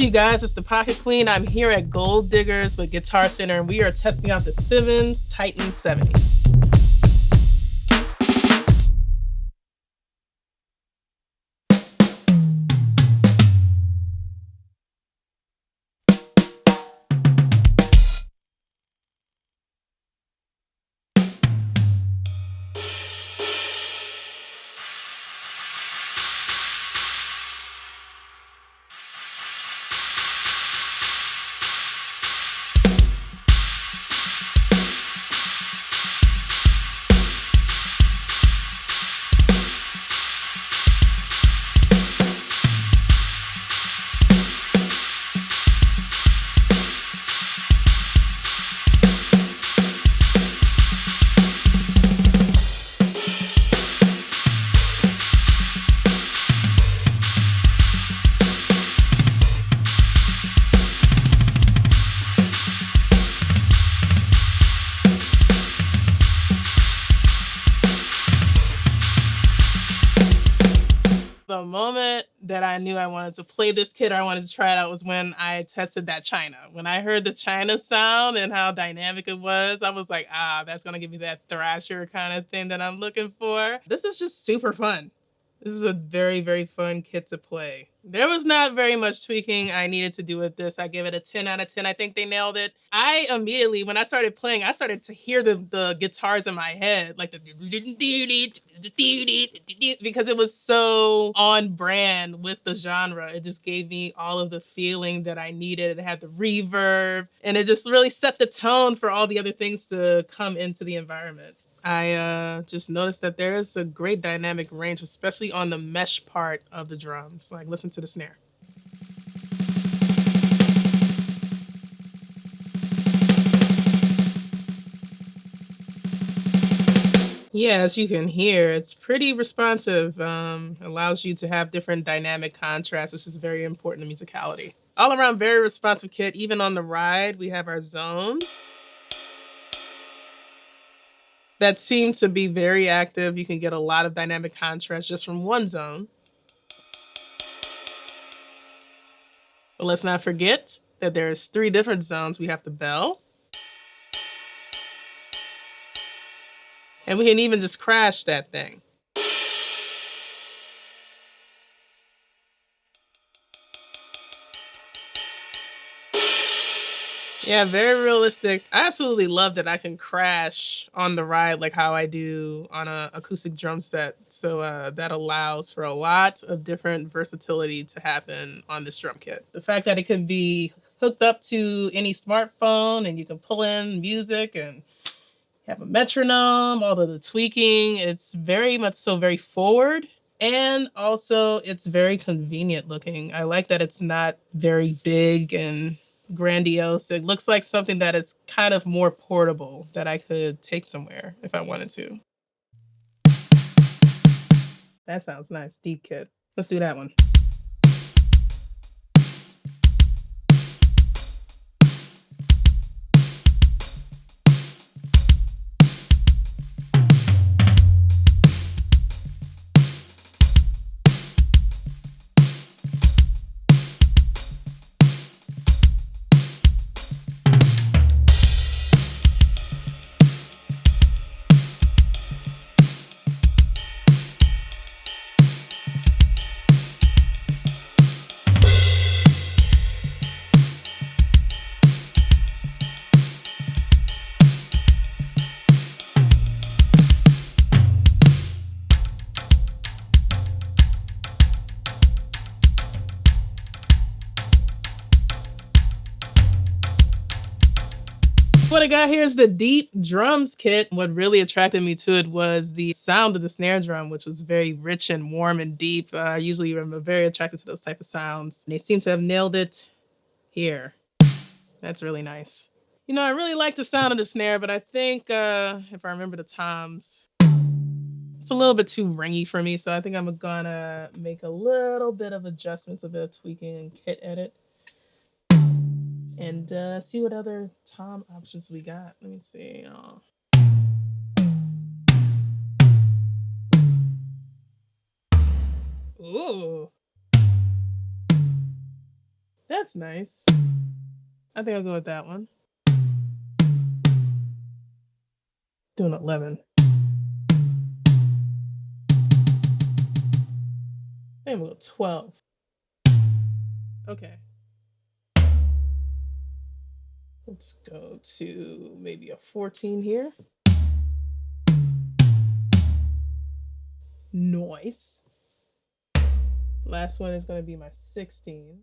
you guys? It's the Pocket Queen. I'm here at Gold Diggers with Guitar Center, and we are testing out the Simmons Titan 70. The moment that I knew I wanted to play this kit or I wanted to try it out was when I tested that China. When I heard the China sound and how dynamic it was, I was like, that's gonna give me that thrasher kind of thing that I'm looking for. This is just super fun. This is a very, very fun kit to play. There was not very much tweaking I needed to do with this. I give it a 10 out of 10. I think they nailed it. I immediately, when I started playing, I started to hear the guitars in my head, like the because it was so on brand with the genre. It just gave me all of the feeling that I needed. It had the reverb, and it just really set the tone for all the other things to come into the environment. I just noticed that there is a great dynamic range, especially on the mesh part of the drums. Like, listen to the snare. Yeah, as you can hear, it's pretty responsive. Allows you to have different dynamic contrasts, which is very important to musicality. All around, very responsive kit. Even on the ride, we have our zones that seem to be very active. You can get a lot of dynamic contrast just from one zone. But let's not forget that there's 3 different zones. We have the bell. And we can even just crash that thing. Yeah, very realistic. I absolutely love that I can crash on the ride like how I do on a acoustic drum set. So that allows for a lot of different versatility to happen on this drum kit. The fact that it can be hooked up to any smartphone and you can pull in music and have a metronome, all of the tweaking, it's very much so very forward. And also it's very convenient looking. I like that it's not very big and grandiose. It looks like something that is kind of more portable that I could take somewhere if I wanted to. That sounds nice. Deep kit. Let's do that one. What I got here is the deep drums kit. What really attracted me to it was the sound of the snare drum, which was very rich and warm and deep. Usually I'm very attracted to those type of sounds. They seem to have nailed it here. That's really nice. You know, I really like the sound of the snare, but I think if I remember the toms, it's a little bit too ringy for me. So I think I'm gonna make a little bit of adjustments, a bit of tweaking and kit edit. And see what other tom options we got. Let me see. Ooh. That's nice. I think I'll go with that one. Doing 11. Maybe we'll go 12. Okay. Let's go to maybe a 14 here. Nice. Last one is going to be my 16.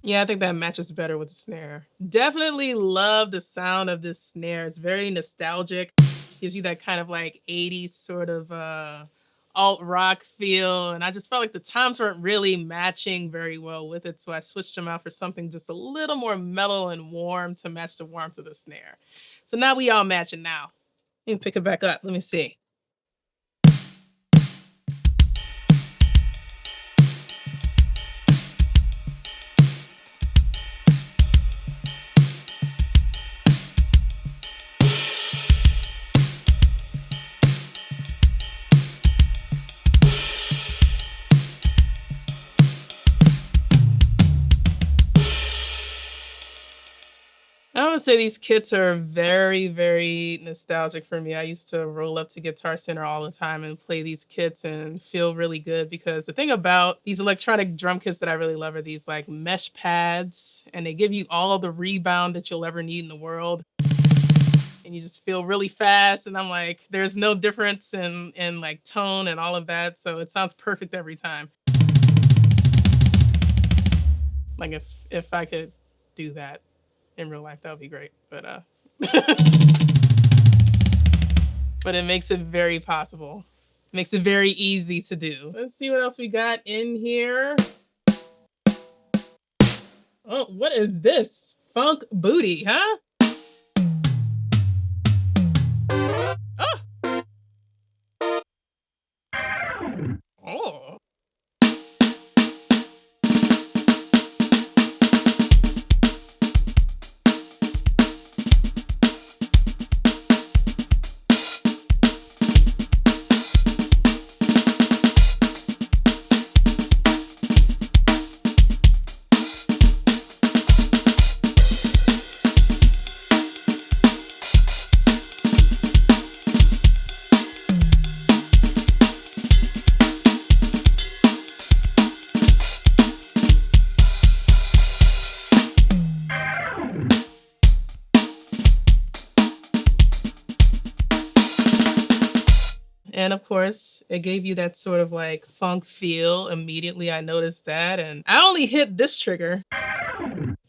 Yeah, I think that matches better with the snare. Definitely love the sound of this snare. It's very nostalgic. Gives you that kind of like 80s sort of alt rock feel. And I just felt like the toms weren't really matching very well with it. So I switched them out for something just a little more mellow and warm to match the warmth of the snare. So now we all matching now. Let me pick it back up. Let me see. I would say these kits are very, very nostalgic for me. I used to roll up to Guitar Center all the time and play these kits and feel really good because the thing about these electronic drum kits that I really love are these like mesh pads, and they give you all of the rebound that you'll ever need in the world. And you just feel really fast. And I'm like, there's no difference in like tone and all of that. So it sounds perfect every time. Like if I could do that in real life, that would be great. But but it makes it very possible. Makes it very easy to do. Let's see what else we got in here. Oh, what is this? Funk booty, huh? Oh. Oh. And of course, it gave you that sort of like funk feel. Immediately, I noticed that. And I only hit this trigger.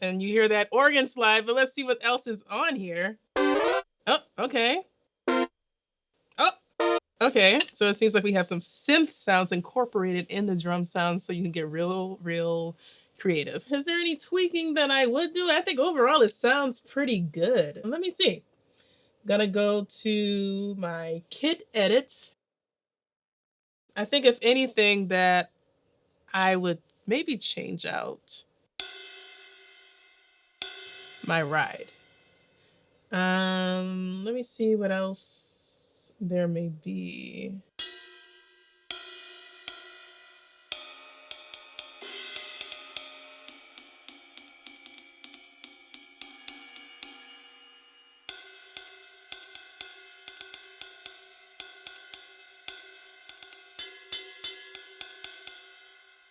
And you hear that organ slide, but let's see what else is on here. Oh, okay. Oh, okay. So it seems like we have some synth sounds incorporated in the drum sounds so you can get real creative. Is there any tweaking that I would do? I think overall it sounds pretty good. Let me see. Gonna go to my kit edit. I think if anything that I would maybe change out my ride. Let me see what else there may be.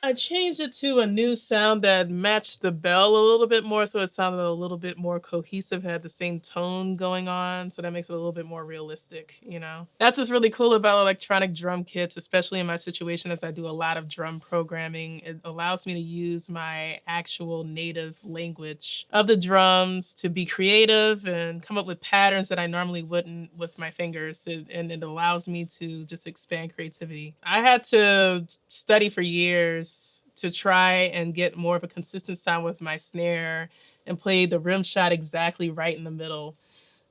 I changed it to a new sound that matched the bell a little bit more, so it sounded a little bit more cohesive, had the same tone going on, so that makes it a little bit more realistic, you know? That's what's really cool about electronic drum kits, especially in my situation as I do a lot of drum programming. It allows me to use my actual native language of the drums to be creative and come up with patterns that I normally wouldn't with my fingers, and it allows me to just expand creativity. I had to study for years to try and get more of a consistent sound with my snare and play the rim shot exactly right in the middle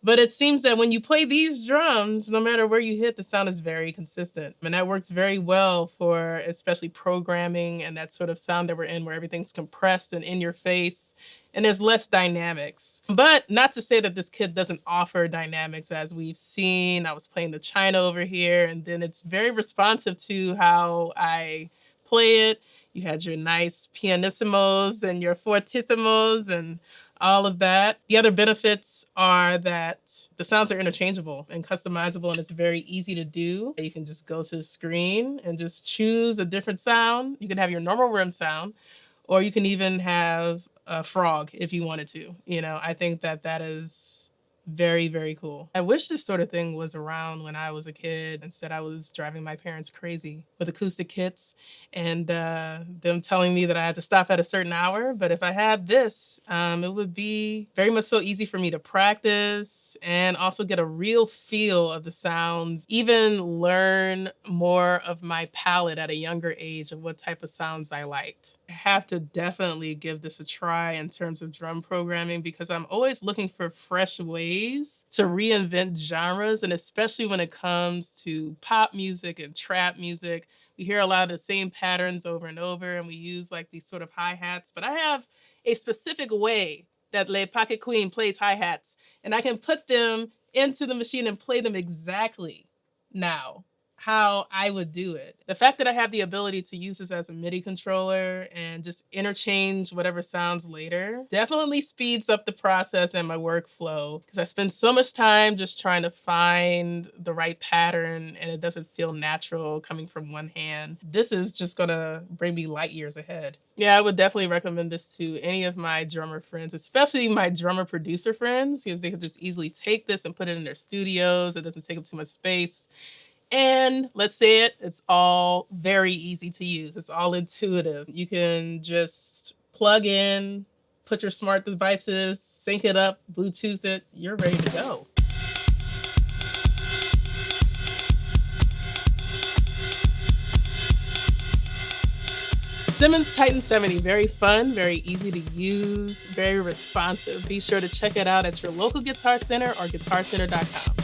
But it seems that when you play these drums, no matter where you hit, the sound is very consistent. And that works very well for especially programming and that sort of sound that we're in where everything's compressed and in your face and there's less dynamics. But not to say that this kit doesn't offer dynamics as we've seen. I was playing the China over here, and then it's very responsive to how I play it. You had your nice pianissimos and your fortissimos and all of that. The other benefits are that the sounds are interchangeable and customizable, and it's very easy to do. You can just go to the screen and just choose a different sound. You can have your normal rim sound, or you can even have a frog if you wanted to. You know, I think that that is very, very cool. I wish this sort of thing was around when I was a kid. Instead, I was driving my parents crazy with acoustic kits and them telling me that I had to stop at a certain hour. But if I had this, it would be very much so easy for me to practice and also get a real feel of the sounds, even learn more of my palette at a younger age of what type of sounds I liked. I have to definitely give this a try in terms of drum programming because I'm always looking for fresh ways to reinvent genres, and especially when it comes to pop music and trap music. We hear a lot of the same patterns over and over, and we use like these sort of hi-hats, but I have a specific way that Le Pocket Queen plays hi-hats, and I can put them into the machine and play them exactly now how I would do it. The fact that I have the ability to use this as a MIDI controller and just interchange whatever sounds later definitely speeds up the process and my workflow because I spend so much time just trying to find the right pattern and it doesn't feel natural coming from one hand. This is just gonna bring me light years ahead. Yeah, I would definitely recommend this to any of my drummer friends, especially my drummer producer friends, because they could just easily take this and put it in their studios. It doesn't take up too much space. And let's say it, it's all very easy to use. It's all intuitive. You can just plug in, put your smart devices, sync it up, Bluetooth it, you're ready to go. Simmons Titan 70, very fun, very easy to use, very responsive. Be sure to check it out at your local Guitar Center or guitarcenter.com.